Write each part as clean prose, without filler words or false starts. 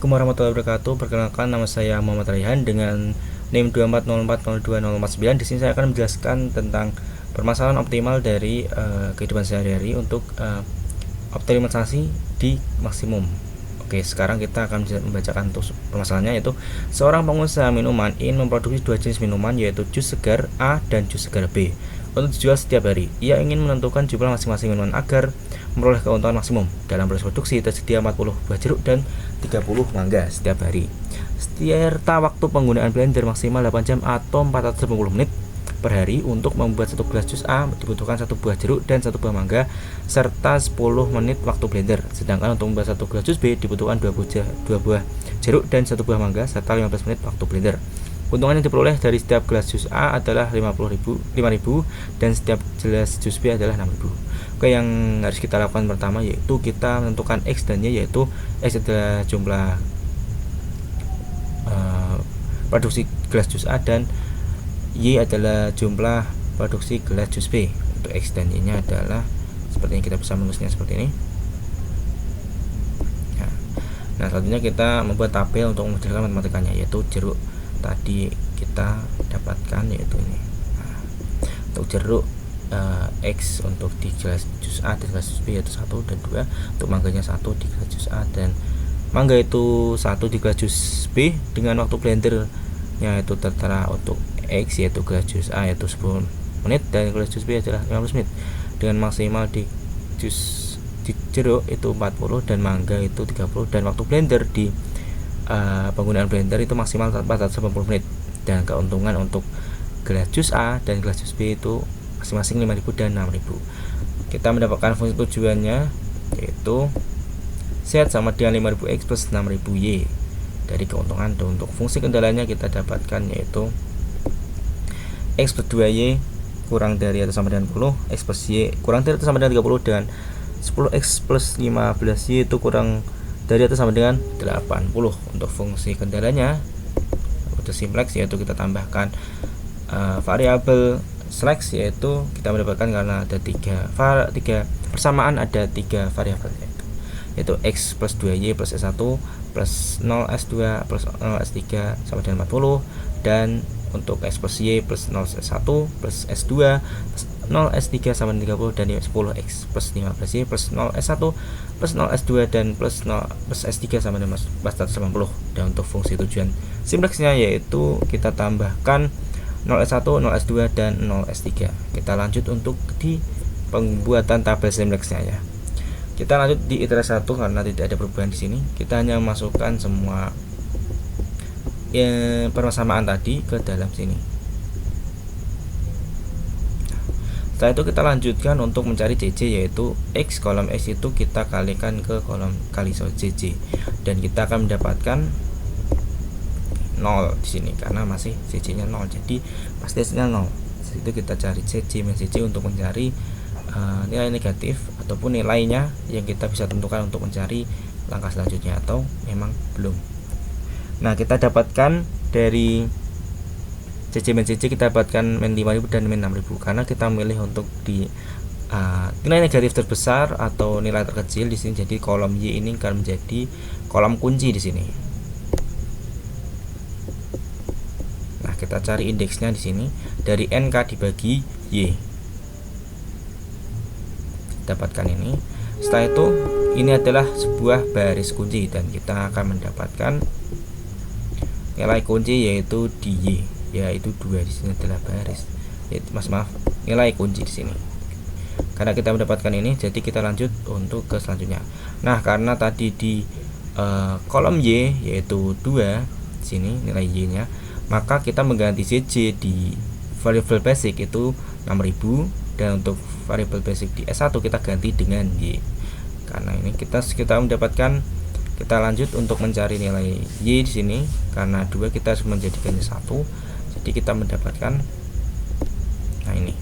Assalamualaikum warahmatullahi wabarakatuh. Perkenalkan, nama saya Muhammad Raihan dengan NIM 24040209. Di sini saya akan menjelaskan tentang permasalahan optimal dari kehidupan sehari-hari untuk optimalisasi di maksimum. Oke, sekarang kita akan membacakan untuk permasalahannya, yaitu seorang pengusaha minuman ingin memproduksi dua jenis minuman, yaitu jus segar A dan jus segar B, untuk dijual setiap hari. Ia ingin menentukan jumlah masing-masing minuman agar memperoleh keuntungan maksimum. Dalam proses produksi tersedia 40 buah jeruk dan 30 mangga setiap hari. Serta waktu penggunaan blender maksimal 8 jam atau 480 menit per hari. Untuk membuat satu gelas jus A dibutuhkan satu buah jeruk dan satu buah mangga serta 10 menit waktu blender. Sedangkan untuk membuat satu gelas jus B dibutuhkan 2 buah jeruk dan satu buah mangga serta 15 menit waktu blender. Keuntungan yang diperoleh dari setiap gelas jus A adalah 5.000 dan setiap gelas jus B adalah 6.000. Oke, yang harus kita lakukan pertama yaitu kita menentukan X dan Y, yaitu X adalah jumlah produksi gelas jus A dan Y adalah jumlah produksi gelas jus B. Untuk X dan Y nya adalah seperti ini, kita bisa menulisnya seperti ini. Nah, selanjutnya kita membuat tabel untuk mengerjakan matematikanya, yaitu jeruk tadi kita dapatkan yaitu ini. Nah, untuk jeruk X untuk di gelas jus A dan gelas jus B yaitu 1 dan 2, untuk mangganya 1 di gelas jus A dan mangga itu 1 di gelas jus B, dengan waktu blendernya itu tertera untuk X yaitu gelas jus A yaitu 10 menit dan gelas jus B adalah 15 menit, dengan maksimal di jeruk itu 40 dan mangga itu 30, dan waktu blender di penggunaan blender itu maksimal 480 menit, dan keuntungan untuk gelas jus A dan gelas jus B itu masing-masing 5.000 dan 6.000. Kita mendapatkan fungsi tujuannya yaitu Z sama dengan 5.000 X plus 6.000 Y dari keuntungan. Dan untuk fungsi kendalanya kita dapatkan yaitu X plus 2Y kurang dari atau sama dengan 10, X plus Y kurang dari atau sama dengan 30, dan 10X plus 15Y itu kurang dari atau sama dengan 80. Untuk fungsi kendalanya untuk simplex yaitu kita tambahkan variabel select, yaitu kita mendapatkan karena ada tiga persamaan, ada 3 variabel yaitu X plus 2Y plus S1 plus 0S2 plus 0S3 sama dengan 40, dan untuk X plus Y plus 0S1 plus S2 plus 0S3 sama dengan 30, dan 10X plus 15Y plus 0S1 plus 0S2 dan plus 0 plus S3 sama dengan 480. Dan untuk fungsi tujuan simplexnya yaitu kita tambahkan 0S1, 0S2 dan 0S3. Kita lanjut untuk di pembuatan tabel simplexnya ya. Kita lanjut di iterasi 1 karena tidak ada perubahan di sini. Kita hanya masukkan semua persamaan tadi ke dalam sini. Setelah itu kita lanjutkan untuk mencari JJ, yaitu X kolom X itu kita kalikan ke kolom kali JJ, dan kita akan mendapatkan 0 di sini karena masih CC-nya 0, jadi pasti hasilnya 0. Itu kita cari CC min CC untuk mencari nilai negatif ataupun nilainya yang kita bisa tentukan untuk mencari langkah selanjutnya atau memang belum. Nah, kita dapatkan dari CC min CC kita dapatkan min 5.000 dan min 6.000 karena kita memilih untuk di nilai negatif terbesar atau nilai terkecil di sini. Jadi kolom Y ini akan menjadi kolom kunci di sini. Kita cari indeksnya di sini dari NK dibagi Y. Dapatkan ini. Setelah itu ini adalah sebuah baris kunci dan kita akan mendapatkan nilai kunci yaitu di Y, yaitu 2. Di sini adalah baris. Nilai kunci di sini. Karena kita mendapatkan ini, jadi kita lanjut untuk ke selanjutnya. Nah, karena tadi di kolom Y yaitu 2 di sini nilai Y-nya, maka kita mengganti CC di variable basic itu 6.000, dan untuk variable basic di S1 kita ganti dengan Y. Karena ini kita mendapatkan, kita lanjut untuk mencari nilai Y di sini karena 2 kita harus menjadikannya 1. Jadi kita mendapatkan nah ini.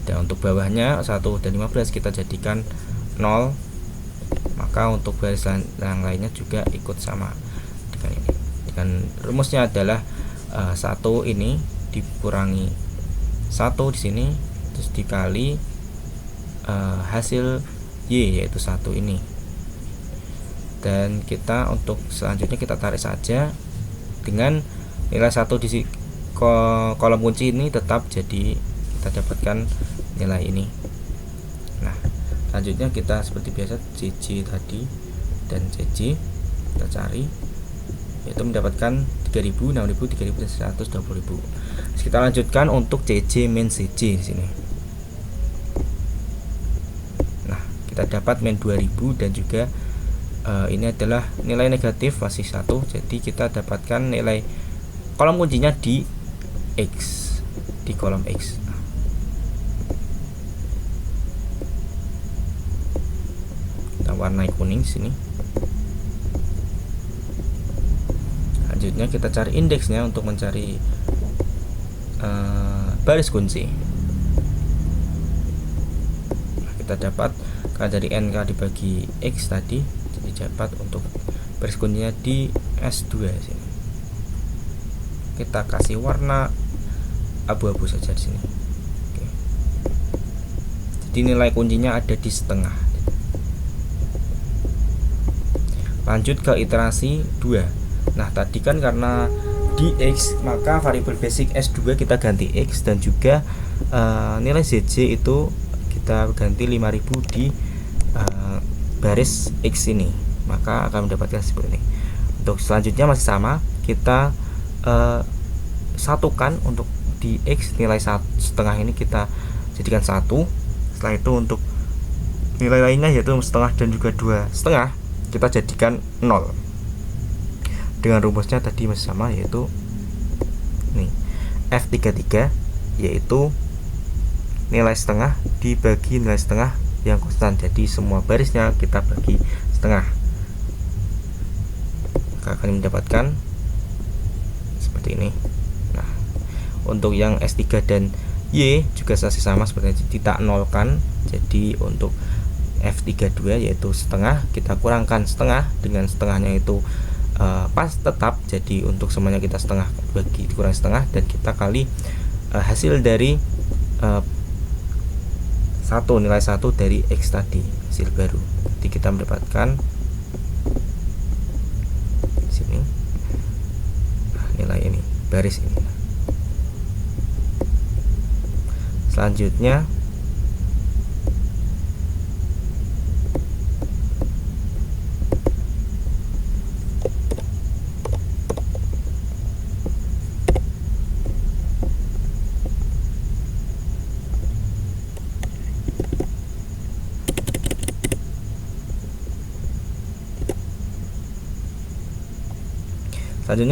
Dan untuk bawahnya 1 dan 15 kita jadikan 0. Maka untuk baris yang lainnya juga ikut sama dengan ini. Dan rumusnya adalah 1 ini dikurangi 1 di sini, terus dikali hasil Y yaitu 1 ini. dan kita untuk selanjutnya kita tarik saja dengan nilai 1 di kolom kunci ini tetap, jadi kita dapatkan nilai ini. Nah, selanjutnya kita seperti biasa CC tadi dan CC kita cari, yaitu mendapatkan 3000, 6000, 3000 dan 120.000. Kita lanjutkan untuk CC min CC di sini. Nah, kita dapat min 2000 dan juga ini adalah nilai negatif masih 1, jadi kita dapatkan nilai kolom kuncinya di X, di kolom X. Kita warnai kuning sini. Selanjutnya kita cari indeksnya untuk mencari baris kunci. Nah, kita dapat karena dari NK dibagi X tadi, jadi dapat untuk baris kuncinya di S2 sini. Kita kasih warna abu-abu saja di sini. Oke. Jadi nilai kuncinya ada di setengah. Lanjut ke iterasi 2. Nah, tadi kan karena di X, maka variabel basic S2 kita ganti X, dan juga nilai ZJ itu kita ganti 5000 di baris X ini, maka akan mendapatkan seperti ini. Untuk selanjutnya masih sama, kita satukan untuk di X, nilai setengah ini kita jadikan 1. Setelah itu untuk nilai lainnya yaitu setengah dan juga 2,5 kita jadikan 0. Dengan rumusnya tadi masih sama, yaitu nih F33, yaitu nilai setengah dibagi nilai setengah yang konstan. Jadi semua barisnya kita bagi setengah, maka akan mendapatkan seperti ini. Nah, untuk yang S3 dan Y juga masih sama seperti itu, kita nolkan. Jadi untuk F32 yaitu setengah, kita kurangkan setengah dengan setengahnya itu pas tetap, jadi untuk semuanya kita setengah bagi kurang setengah, dan kita kali hasil dari nilai 1 dari X tadi, hasil baru. Jadi kita mendapatkan sini nilai ini, baris ini. Selanjutnya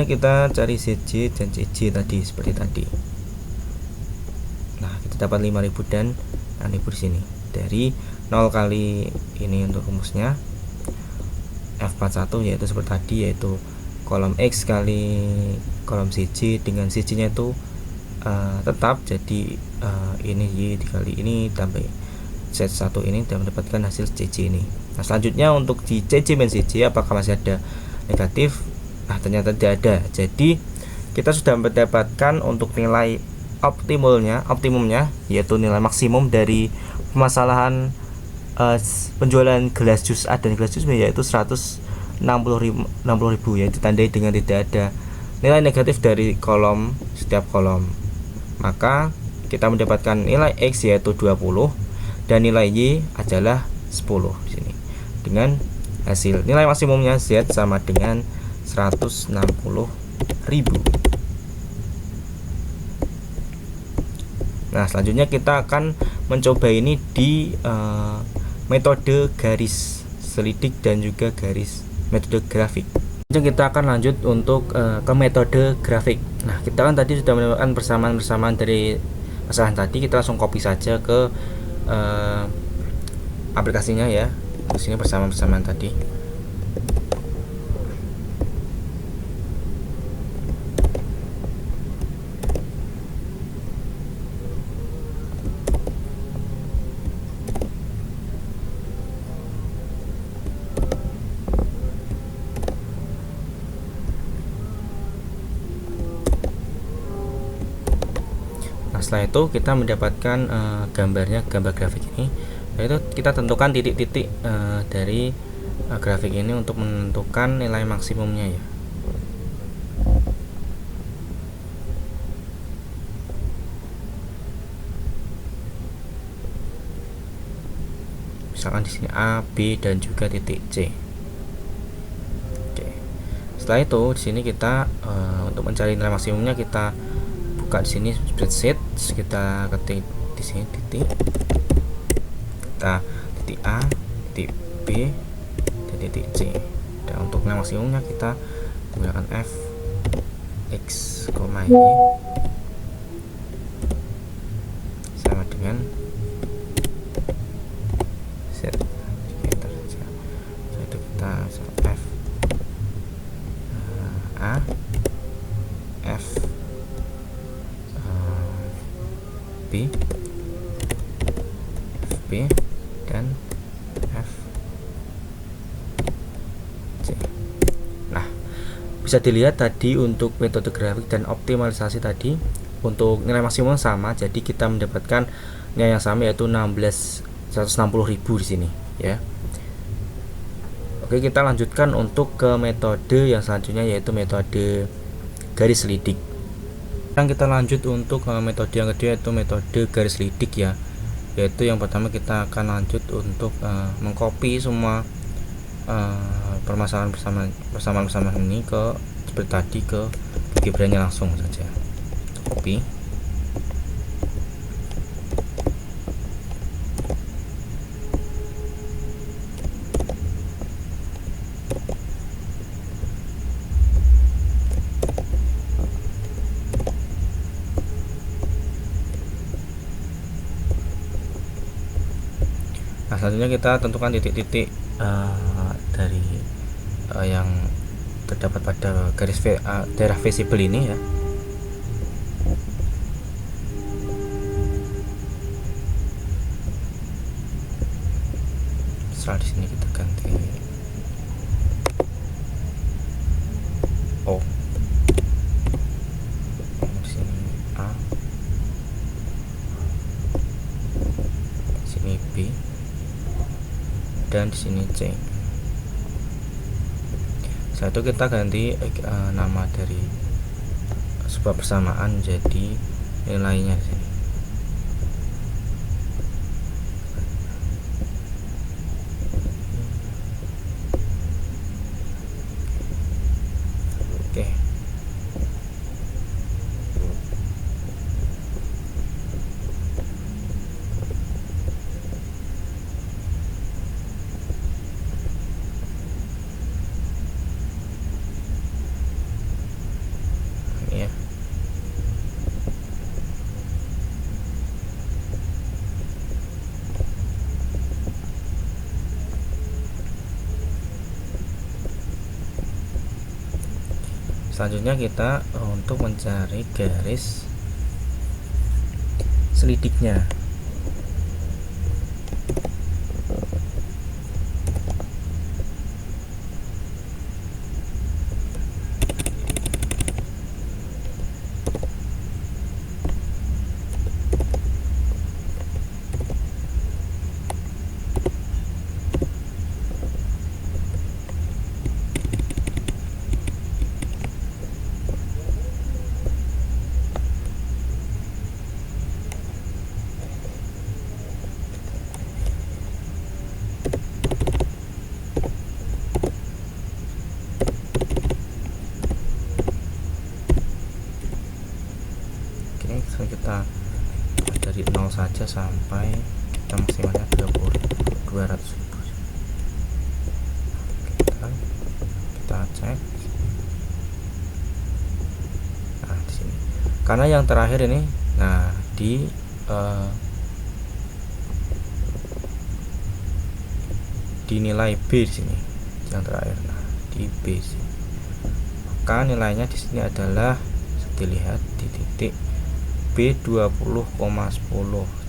kita cari CJ dan CJ tadi seperti tadi. Nah, kita dapat 5000 dan 6000 di sini. Dari 0 kali ini untuk rumusnya F41 yaitu seperti tadi, yaitu kolom X kali kolom CJ dengan CJ nya itu tetap, jadi ini Y dikali ini tambah Z1 ini dan mendapatkan hasil CJ ini. Nah, selanjutnya untuk di CJ min CJ apakah masih ada negatif? Nah, ternyata tidak ada. Jadi kita sudah mendapatkan untuk nilai optimumnya yaitu nilai maksimum dari permasalahan penjualan gelas jus A dan gelas jus B, yaitu 160.000, yaitu ditandai dengan tidak ada nilai negatif dari setiap kolom. Maka kita mendapatkan nilai X yaitu 20 dan nilai Y adalah 10 di sini. Dengan hasil nilai maksimumnya Z sama dengan 160.000. Nah, selanjutnya kita akan mencoba ini di metode garis selidik dan juga metode grafik. Kita akan lanjut untuk ke metode grafik. Nah, kita kan tadi sudah menemukan persamaan dari masalah tadi, kita langsung copy saja ke aplikasinya ya. Di sini persamaan tadi. Setelah itu kita mendapatkan gambar grafik ini, yaitu kita tentukan titik-titik dari grafik ini untuk menentukan nilai maksimumnya ya. Misalkan di sini A, B dan juga titik C. Oke. Setelah itu di sini kita untuk mencari nilai maksimumnya kita buka di sini spreadsheet, kita ketik di sini titik, kita titik A, titik B dan titik C. Dan untuk nilai maksimumnya kita menggunakan f x, y sama dengan z. Enter saja. Jadi kita f a, f b, f b dan f c. Nah, bisa dilihat tadi untuk metode grafik dan optimalisasi tadi untuk nilai maksimum sama, jadi kita mendapatkan nilai yang sama yaitu 160.000 di sini ya. Oke, kita lanjutkan untuk ke metode yang selanjutnya yaitu metode garis lidik. Sekarang kita lanjut untuk metode yang kedua yaitu metode garis lidik ya. Yaitu yang pertama kita akan lanjut untuk mengcopy semua persamaan ini ke seperti tadi ke algebranya langsung saja. Copy. Nah, selanjutnya kita tentukan titik-titik dari yang terdapat pada garis daerah visible ini ya. Setelah di sini kita ganti O, di sini A, di sini B, dan di sini C. Setelah itu kita ganti nama dari sebuah persamaan jadi nilainya di sini. Oke. Ya. Selanjutnya kita untuk mencari garis selidiknya. Kita dari 0 saja sampai kita maksimalnya 200.000. Kita cek. Nah, di sini. Karena yang terakhir ini, nah di nilai B di sini yang terakhir. Nah, di B sini. Maka nilainya di sini adalah dilihat di titik B 20,10.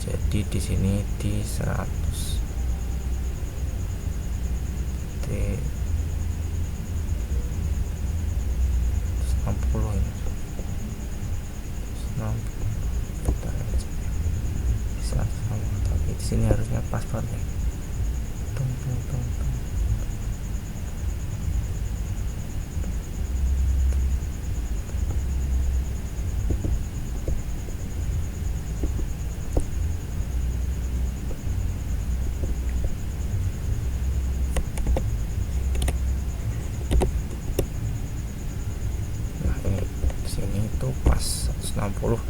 Jadi di sini di 100. Di 60 ini. 60. Kita aja. 100 tapi di sini harusnya pas banget. 60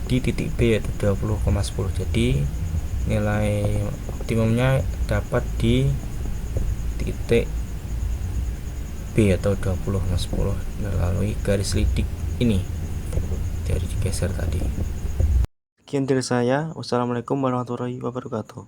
di titik B yaitu 20,10. Jadi nilai optimumnya dapat di titik B atau 20,10 melalui garis lidik ini dari digeser tadi. Sekian dari saya. Wassalamualaikum warahmatullahi wabarakatuh.